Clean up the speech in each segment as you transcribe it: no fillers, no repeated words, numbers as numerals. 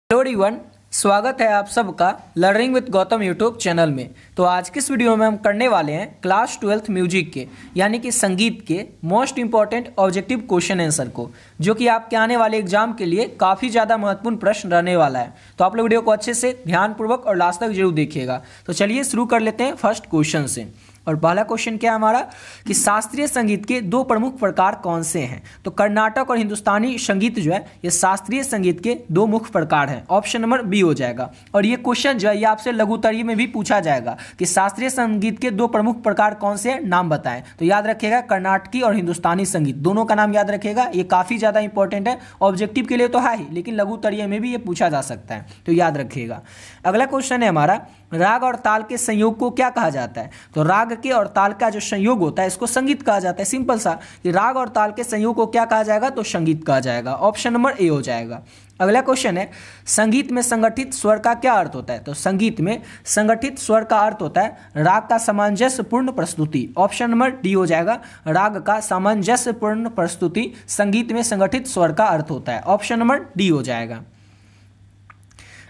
Hello everyone, स्वागत है आप सबका learning with Gautam YouTube channel में। तो आज की इस वीडियो में हम करने वाले हैं क्लास 12th म्यूजिक के यानी कि संगीत के most important objective question answer को, जो कि आपके आने वाले एग्जाम के लिए काफ़ी ज़्यादा महत्वपूर्ण प्रश्न रहने वाला है। तो आप लोग वीडियो को अच्छे से ध्यानपूर्वक और लास्ट तक जरूर देखिएगा। तो चलिए शुरू कर लेते हैं फर्स्ट क्वेश्चन से। और पहला क्वेश्चन क्या है हमारा कि शास्त्रीय संगीत के दो प्रमुख प्रकार कौन से हैं। तो कर्नाटक और हिंदुस्तानी संगीत जो है ये शास्त्रीय संगीत के दो मुख्य प्रकार हैं। ऑप्शन नंबर बी हो जाएगा। और ये क्वेश्चन जो है ये आपसे लघुत्तरीय में भी पूछा जाएगा कि शास्त्रीय संगीत के दो प्रमुख प्रकार कौन से हैं, नाम बताएं। तो याद रखिएगा कर्नाटकी और हिंदुस्तानी संगीत दोनों का नाम याद रखिएगा। ये काफ़ी ज़्यादा इंपॉर्टेंट है, ऑब्जेक्टिव के लिए तो है ही, लेकिन लघुत्तरीय में भी ये पूछा जा सकता है, तो याद रखिएगा। अगला क्वेश्चन है हमारा, राग और ताल के संयोग को क्या कहा जाता है। तो राग के और ताल का जो संयोग होता है इसको संगीत कहा जाता है। सिंपल सा कि राग और ताल के संयोग को क्या कहा जाएगा, तो संगीत कहा जाएगा। ऑप्शन नंबर ए हो जाएगा। अगला क्वेश्चन है, संगीत में संगठित स्वर का क्या अर्थ होता है। तो संगीत में संगठित स्वर का अर्थ होता है राग का सामंजस्यपूर्ण प्रस्तुति। ऑप्शन नंबर डी हो जाएगा। राग का सामंजस्यपूर्ण प्रस्तुति संगीत में संगठित स्वर का अर्थ होता है। ऑप्शन नंबर डी हो जाएगा।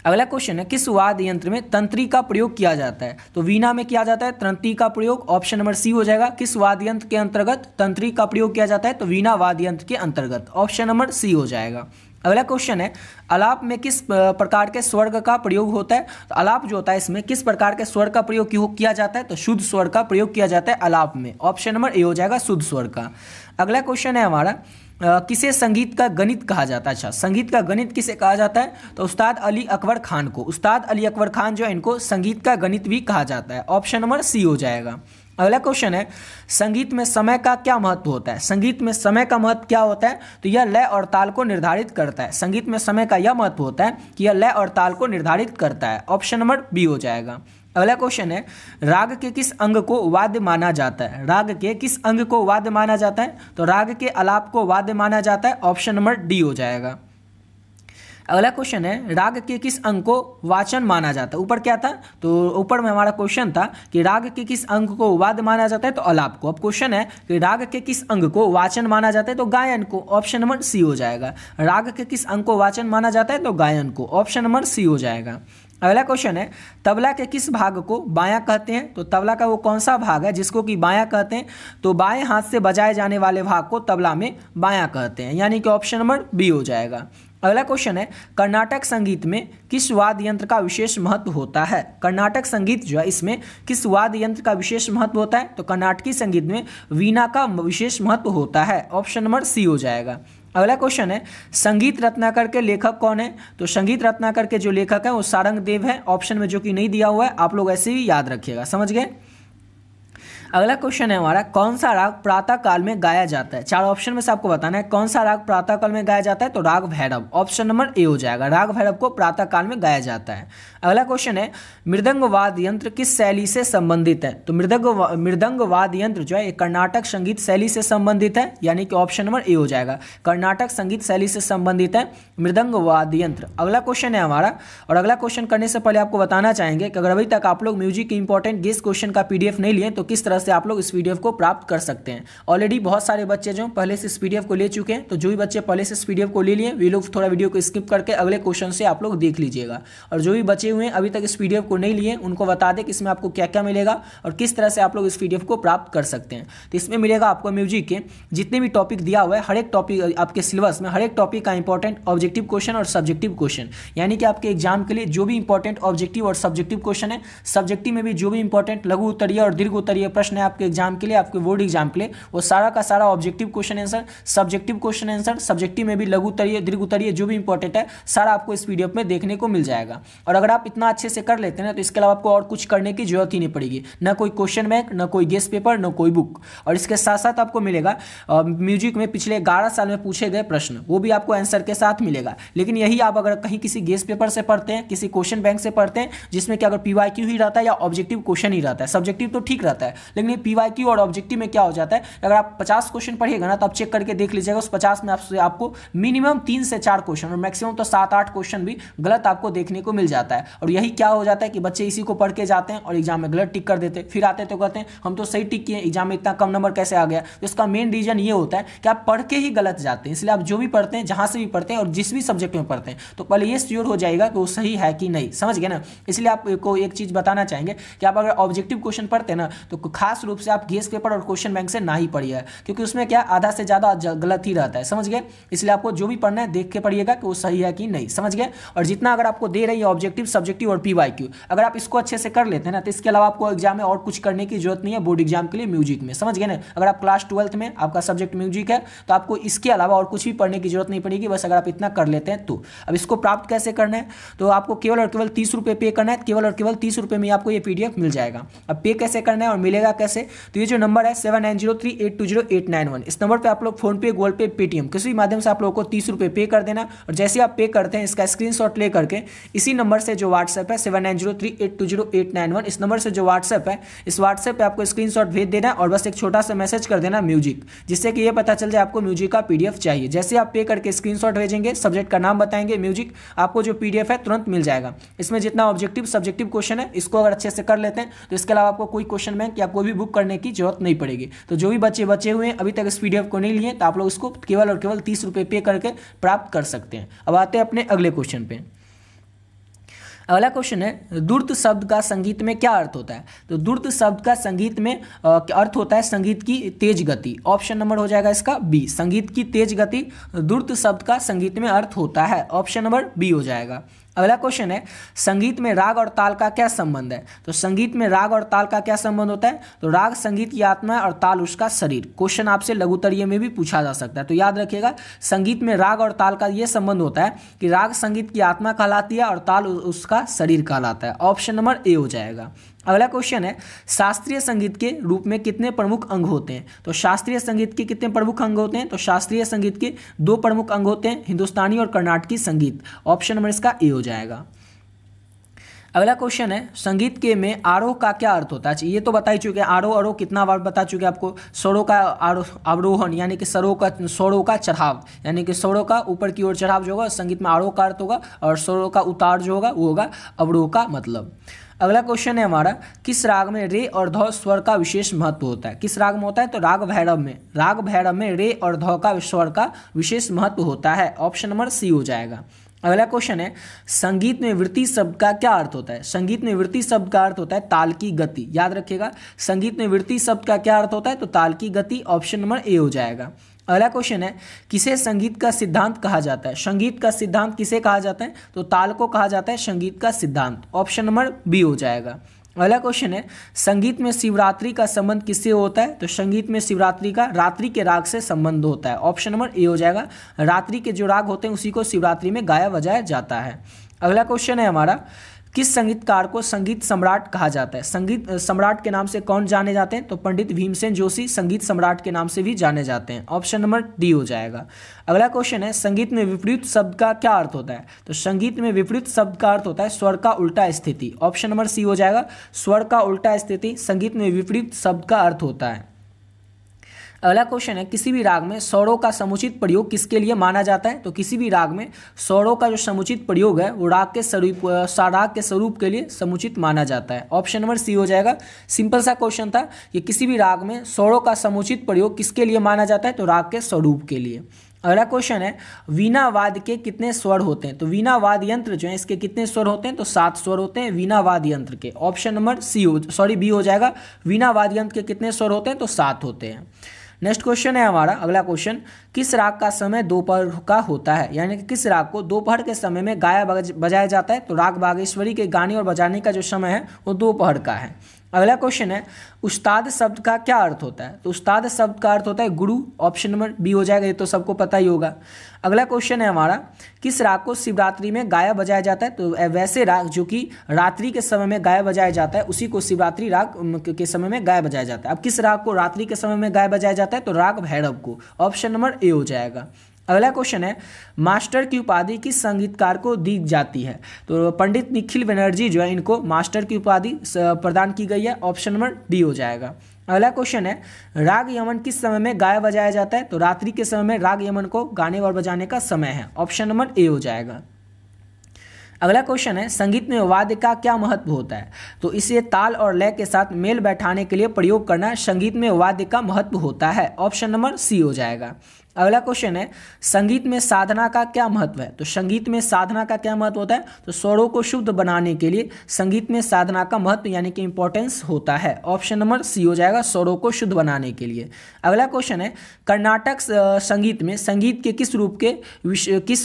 अगला क्वेश्चन है, किस वाद्य यंत्र में तंत्री का प्रयोग किया जाता है। तो वीणा में किया जाता है तंत्री का प्रयोग। ऑप्शन नंबर सी हो जाएगा। किस वाद्य यंत्र के अंतर्गत तंत्री का प्रयोग किया जाता है। तो वीणा वाद्य यंत्र के अंतर्गत। ऑप्शन नंबर सी हो जाएगा। अगला क्वेश्चन है, आलाप में किस प्रकार के स्वर का प्रयोग होता है। तो आलाप जो होता है इसमें किस प्रकार के स्वर का प्रयोग किया जाता है। तो शुद्ध स्वर का प्रयोग किया जाता है आलाप में। ऑप्शन नंबर ए हो जाएगा, शुद्ध स्वर का। अगला क्वेश्चन है हमारा, किसे संगीत का गणित कहा जाता है। अच्छा, संगीत का गणित किसे कहा जाता है। तो उस्ताद अली अकबर खान को, उस्ताद अली अकबर खान जो है इनको संगीत का गणित भी कहा जाता है। ऑप्शन नंबर सी हो जाएगा। अगला क्वेश्चन है, संगीत में समय का क्या महत्व होता है। संगीत में समय का महत्व क्या होता है। तो यह लय और ताल को निर्धारित करता है। संगीत में समय का यह महत्व होता है कि यह लय और ताल को निर्धारित करता है। ऑप्शन नंबर बी हो जाएगा। अगला क्वेश्चन है, राग के किस अंग को वाद्य माना जाता है। राग के किस अंग को वाद्य माना जाता है। तो राग के आलाप को वाद्य माना जाता है। ऑप्शन नंबर डी हो जाएगा। अगला क्वेश्चन है, राग के किस अंग को वाचन माना जाता है। ऊपर क्या था, तो ऊपर में हमारा क्वेश्चन था कि राग के किस अंग को वाद्य माना जाता है, तो आलाप को। अब क्वेश्चन है कि राग के किस अंग को वाचन माना जाता है, तो गायन को। ऑप्शन नंबर सी हो जाएगा। राग के किस अंग को वाचन माना जाता है, तो गायन को। ऑप्शन नंबर सी हो जाएगा। अगला क्वेश्चन है, तबला के किस भाग को बायां कहते हैं। तो तबला का वो कौन सा भाग है जिसको कि बायां कहते हैं। तो बाएं हाथ से बजाए जाने वाले भाग को तबला में बायां कहते हैं, यानी कि ऑप्शन नंबर बी हो जाएगा। अगला क्वेश्चन है, कर्नाटक संगीत में किस वाद्य यंत्र का विशेष महत्व होता है। कर्नाटक संगीत जो है इसमें किस वाद्य यंत्र का विशेष महत्व होता है। तो कर्नाटकी संगीत में वीणा का विशेष महत्व होता है। ऑप्शन नंबर सी हो जाएगा। अगला क्वेश्चन है, संगीत रत्नाकर के लेखक कौन है। तो संगीत रत्नाकर के जो लेखक हैं वो सारंग देव है। ऑप्शन में जो कि नहीं दिया हुआ है, आप लोग ऐसे ही याद रखिएगा, समझ गए। अगला क्वेश्चन है हमारा, कौन सा राग प्रातः काल में गाया जाता है। चार ऑप्शन में से आपको बताना है कौन सा राग प्रातः काल में गाया जाता है। तो राग भैरव। ऑप्शन नंबर ए हो जाएगा। राग भैरव को प्रातः काल में गाया जाता है। अगला क्वेश्चन है, मृदंग वाद्य यंत्र किस शैली से संबंधित है। तो मृदंग वाद्य यंत्र जो है ये कर्नाटक संगीत शैली से संबंधित है, यानी कि ऑप्शन नंबर ए हो जाएगा। कर्नाटक संगीत शैली से संबंधित है मृदंग वाद्य यंत्र। अगला क्वेश्चन है हमारा, और अगला क्वेश्चन करने से पहले आपको बताना चाहेंगे कि अगर अभी तक आप लोग म्यूजिक के इंपॉर्टेंट गेस क्वेश्चन का पीडीएफ नहीं लिए तो किस तरह से आप लोग इस पीडीएफ को प्राप्त कर सकते हैं। ऑलरेडी बहुत सारे बच्चे जो पहले से इस पीडीएफ को ले चुके हैं, तो जो भी बच्चे पहले से इस पीडीएफ को ले लिए वे लोग थोड़ा वीडियो को स्किप करके अगले क्वेश्चन से आप लोग देख लीजिएगा। और जो भी बचे हुए हैं अभी तक इस पीडीएफ को नहीं लिए उनको बता दें कि इसमें आपको क्या क्या मिलेगा और किस तरह से आप लोग इस पीडीएफ को प्राप्त कर सकते हैं। तो इसमें मिलेगा आपको म्यूजिक के जितने भी टॉपिक दिया हुआ है, हर एक टॉपिक आपके सिलेबस में हर एक टॉपिक का इंपॉर्टेंट ऑब्जेक्टिव क्वेश्चन और सब्जेक्टिव क्वेश्चन, यानी कि आपके एग्जाम के लिए जो भी इंपॉर्टेंट ऑब्जेक्टिव और सब्जेक्टिव क्वेश्चन है, सब्जेक्टिव में भी जो भी इंपॉर्टेंट लघु उत्तरीय और दीर्घ उत्तरीय प्रश्न है आपके एग्जाम के लिए, आपके बोर्ड एग्जाम के लिए, वो सारा का सारा objective question answer, subjective question answer, subjective में भी लघु उत्तरीय दीर्घ उत्तरीय जो भी इंपॉर्टेंट है सारा आपको इस पीडीएफ में देखने को मिल जाएगा। और अगर आप इतना अच्छे से कर लेते हैं तो इसके अलावा आपको और कुछ करने की जरूरत ही नहीं पड़ेगी, ना कोई क्वेश्चन बैंक, ना कोई गेस्ट पेपर, ना कोई बुक। और इसके साथ साथ आपको मिलेगा म्यूजिक में पिछले 11 साल में पूछे गए प्रश्न, वो भी आपको आंसर के साथ मिलेगा। लेकिन यही आप अगर कहीं किसी गेस्ट पेपर से पढ़ते हैं, किसी क्वेश्चन बैंक से पढ़ते हैं जिसमें कि अगर पीवाईक्यू ही रहता है या ऑब्जेक्टिव क्वेश्चन ही रहता है, सब्जेक्टिव तो ठीक रहता है लेकिन पीवाईक्यू और ऑब्जेक्टिव में क्या हो जाता है, अगर आप 50 क्वेश्चन पढ़िएगा ना तो आप चेक करके देख लीजिएगा, उस 50 में आपको मिनिमम 3 से 4 क्वेश्चन और मैक्सिमम तो 7-8 क्वेश्चन भी गलत आपको देखने को मिल जाता है। और यही क्या हो जाता है कि बच्चे इसी को पढ़ के जाते हैं और एग्जाम में गलत टिक कर देते हैं, फिर आते तो कहते हैं हम तो सही टिक किए, एग्जाम में इतना कम नंबर कैसे आ गया। तो इसका मेन रीजन ये होता है कि आप पढ़ के ही गलत जाते हैं। इसलिए आप जो भी पढ़ते हैं, जहां से भी पढ़ते हैं और जिस भी सब्जेक्ट में पढ़ते हैं, तो पहले ये श्योर हो जाएगा कि वो सही है कि नहीं, समझ गए ना। इसलिए आपको एक चीज बताना चाहेंगे कि आप अगर ऑब्जेक्टिव क्वेश्चन पढ़ते हैं ना तो खास रूप से आप गेस पेपर और क्वेश्चन बैंक से ना ही पढ़िए, क्योंकि उसमें क्या आधा से ज्यादा गलत ही रहता है, समझ गए। इसलिए आपको जो भी पढ़ना है देख के पढ़िएगा कि वो सही है कि नहीं, समझ गए। और जितना अगर आपको दे रही है ऑब्जेक्टिव, सब्जेक्टिव और पीवाईक्यू, अगर आप इसको अच्छे से कर लेते हैं ना तो इसके अलावा आपको एग्जाम में और कुछ करने की जरूरत नहीं है बोर्ड एग्जाम के लिए म्यूजिक में, समझ गए ना। अगर आप क्लास 12th में आपका सब्जेक्ट म्यूजिक है तो आपको इसके अलावा और कुछ भी पढ़ने की जरूरत नहीं पड़ेगी, बस अगर आप इतना कर लेते हैं तो। अब इसको प्राप्त कैसे करना है, तो आपको केवल और केवल 30 रुपये पे करना है, केवल और केवल 30 रुपये में आपको ये PDF मिल जाएगा। अब पे कैसे करना है और मिलेगा कैसे, तो ये जो नंबर है 7903820891, इस नंबर पर आप लोग फोनपे, गूगल पे, पेटीएम किसी भी माध्यम से आप लोगों को 30 रुपये पे कर देना। और जैसे आप पे करते हैं इसका स्क्रीनशॉट ले करके इसी नंबर से जो व्हाट्सएप है 7903820891, इस नंबर से जो व्हाट्सएप है, इस व्हाट्सएप पे आपको स्क्रीनशॉट भेज देना और बस एक छोटा सा मैसेज कर देना म्यूजिक, जिससे कि ये पता चल जाए आपको म्यूजिक का PDF चाहिए। जैसे आप पे करके स्क्रीनशॉट भेजेंगे, सब्जेक्ट का नाम बताएंगे म्यूजिक, आपको जो PDF है तुरंत मिल जाएगा। इसमें जितना ऑब्जेक्टिव सब्जेक्टिव क्वेश्चन है इसको अगर अच्छे से कर लेते हैं तो इसके अलावा आपको कोई क्वेश्चन बैंक या कोई भी बुक करने की जरूरत नहीं पड़ेगी। तो जो भी बच्चे बचे हुए हैं अभी तक इस PDF को नहीं लिए तो आप लोग इसको केवल और केवल 30 रुपये पे करके प्राप्त कर सकते हैं। अब आते हैं अपने अगले क्वेश्चन पे। अगला क्वेश्चन है द्रुत शब्द का संगीत में क्या अर्थ होता है, तो द्रुत शब्द का संगीत में अर्थ होता है संगीत की तेज गति। ऑप्शन नंबर हो जाएगा इसका बी, संगीत की तेज गति द्रुत शब्द का संगीत में अर्थ होता है, ऑप्शन नंबर बी हो जाएगा। अगला क्वेश्चन है संगीत में राग और ताल का क्या संबंध है, तो संगीत में राग और ताल का क्या संबंध होता है, तो राग संगीत की आत्मा है और ताल उसका शरीर। क्वेश्चन आपसे लघुत्तरीय में भी पूछा जा सकता है, तो याद रखिएगा संगीत में राग और ताल का यह संबंध होता है कि राग संगीत की आत्मा कहलाती है और ताल उसका शरीर कहलाता है, ऑप्शन नंबर ए हो जाएगा। अगला क्वेश्चन है शास्त्रीय संगीत के रूप में कितने प्रमुख अंग होते हैं, तो शास्त्रीय संगीत के कितने प्रमुख अंग होते हैं, तो शास्त्रीय संगीत के 2 प्रमुख अंग होते हैं, हिंदुस्तानी और कर्नाटकी संगीत, ऑप्शन नंबर इसका ए हो जाएगा। अगला क्वेश्चन है संगीत के में आरोह का क्या अर्थ होता है, ये तो बता ही चुके हैं, आरोह अरोह कितना बार बता चुके हैं आपको। स्वरों का अवरोहन यानी कि स्वरों का चढ़ाव, यानी कि स्वरों का ऊपर की ओर चढ़ाव जो होगा संगीत में आरोह का अर्थ होगा, और स्वरों का उतार जो होगा वो होगा अवरोह का मतलब। अगला क्वेश्चन है हमारा किस राग में रे और ध स्वर का विशेष महत्व होता है, किस राग में होता है, तो राग भैरव में रे और ध का स्वर का विशेष महत्व होता है, ऑप्शन नंबर सी हो जाएगा। अगला क्वेश्चन है संगीत में वृत्ति शब्द का क्या अर्थ होता है, संगीत में वृत्ति शब्द का अर्थ होता है ताल की गति, याद रखिएगा संगीत में वृत्ति शब्द का क्या अर्थ होता है, तो ताल की गति, ऑप्शन नंबर ए हो जाएगा। अगला क्वेश्चन है किसे संगीत का सिद्धांत कहा जाता है, संगीत का सिद्धांत किसे कहा जाता है, तो ताल को कहा जाता है संगीत का सिद्धांत, ऑप्शन नंबर बी हो जाएगा। अगला क्वेश्चन है संगीत में शिवरात्रि का संबंध किससे होता है, तो संगीत में शिवरात्रि का रात्रि के राग से संबंध होता है, ऑप्शन नंबर ए हो जाएगा। रात्रि के जो राग होते हैं उसी को शिवरात्रि में गाया बजाया जाता है। अगला क्वेश्चन है हमारा किस संगीतकार को संगीत सम्राट कहा जाता है, संगीत सम्राट के नाम से कौन जाने जाते हैं, तो पंडित भीमसेन जोशी संगीत सम्राट के नाम से भी जाने जाते हैं, ऑप्शन नंबर डी हो जाएगा। अगला क्वेश्चन है संगीत में विपरीत शब्द का क्या अर्थ होता है, तो संगीत में विपरीत शब्द का अर्थ होता है स्वर का उल्टा स्थिति, ऑप्शन नंबर सी हो जाएगा। स्वर का उल्टा स्थिति संगीत में विपरीत शब्द का अर्थ होता है। अगला क्वेश्चन है किसी भी राग में स्वरों का समुचित प्रयोग किसके लिए माना जाता है, तो किसी भी राग में स्वरों का जो समुचित प्रयोग है वो राग के स्वरूप के लिए समुचित माना जाता है, ऑप्शन नंबर सी हो जाएगा। सिंपल सा क्वेश्चन था कि किसी भी राग में स्वरों का समुचित प्रयोग किसके लिए माना जाता है, तो राग के स्वरूप के लिए। अगला क्वेश्चन है वीणा वाद्य के कितने स्वर होते हैं, तो वीणा वाद्य यंत्र जो है इसके कितने स्वर होते हैं, तो 7 स्वर होते हैं वीणा वाद्य यंत्र के, ऑप्शन नंबर बी हो जाएगा। वीणा वाद्य यंत्र के कितने स्वर होते हैं, तो 7 होते हैं। नेक्स्ट क्वेश्चन है हमारा अगला क्वेश्चन किस राग का समय दोपहर का होता है, यानी कि किस राग को दोपहर के समय में गाया बजाया जाता है, तो राग बागेश्वरी के गाने और बजाने का जो समय है वो दोपहर का है। अगला क्वेश्चन है उस्ताद शब्द का क्या अर्थ होता है, तो उस्ताद शब्द का अर्थ होता है गुरु, ऑप्शन नंबर बी हो जाएगा, ये तो सबको पता ही होगा। अगला क्वेश्चन है हमारा किस राग को शिवरात्रि में गाया बजाया जाता है, तो वैसे राग जो कि रात्रि के समय में गाया बजाया जाता है उसी को शिवरात्रि राग के समय में गाया बजाया जाता है। अब किस राग को रात्रि के समय में गाया बजाया जाता है, तो राग भैरव को, ऑप्शन नंबर ए हो जाएगा। अगला क्वेश्चन है मास्टर की उपाधि किस संगीतकार को दी जाती है, तो पंडित निखिल बनर्जी जो है इनको मास्टर की उपाधि प्रदान की गई है, ऑप्शन नंबर डी हो जाएगा। अगला क्वेश्चन है, राग यमन किस समय में गाया बजाया जाता है? तो रात्रि के समय में राग यमन को गाने और बजाने का समय है। ऑप्शन नंबर ए हो जाएगा। अगला क्वेश्चन है, संगीत में वाद्य का क्या महत्व होता है? तो इसे ताल और लय के साथ मेल बैठाने के लिए प्रयोग करना संगीत में वाद्य का महत्व होता है। ऑप्शन नंबर सी हो जाएगा। अगला क्वेश्चन है, संगीत में साधना का क्या महत्व है? तो संगीत में साधना का क्या महत्व होता है? तो स्वरों को शुद्ध बनाने के लिए संगीत में साधना का महत्व यानी कि इंपॉर्टेंस होता है। ऑप्शन नंबर सी हो जाएगा, स्वरों को शुद्ध बनाने के लिए। अगला क्वेश्चन है, कर्नाटक संगीत में संगीत के किस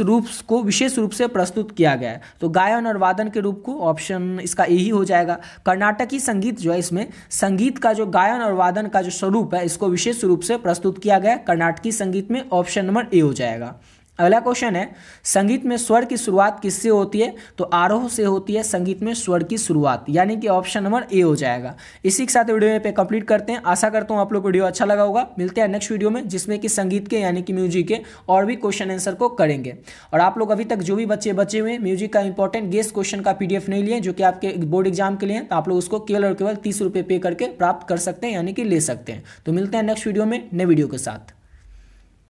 रूप को विशेष रूप से प्रस्तुत किया गया है? तो गायन और वादन के रूप को, ऑप्शन इसका ए ही हो जाएगा। कर्नाटकी संगीत जो है, इसमें संगीत का जो गायन और वादन का जो स्वरूप है इसको विशेष रूप से प्रस्तुत किया गया है कर्नाटकी संगीत में। ऑप्शन नंबर ए हो जाएगा। अगला क्वेश्चन है, संगीत में स्वर की शुरुआत किससे होती है? तो आरोह से होती है संगीत में स्वर की शुरुआत, यानी कि ऑप्शन नंबर ए हो जाएगा। इसी के साथ वीडियो पे कंप्लीट करते हैं। आशा करता हूं आप लोग को वीडियो अच्छा लगा होगा। मिलते हैं नेक्स्ट वीडियो में, जिसमें कि संगीत के यानी कि म्यूजिक के और भी क्वेश्चन आंसर को करेंगे। और आप लोग अभी तक जो भी बच्चे हुए म्यूजिक का इंपॉर्टेंट गेस्ट क्वेश्चन का PDF नहीं लिए, जो कि आपके बोर्ड एग्जाम के लिए, तो आप लोग उसको केवल और केवल 30 रुपये पे करके प्राप्त कर सकते हैं, यानी कि ले सकते हैं। तो मिलते हैं नेक्स्ट वीडियो में नए वीडियो के साथ।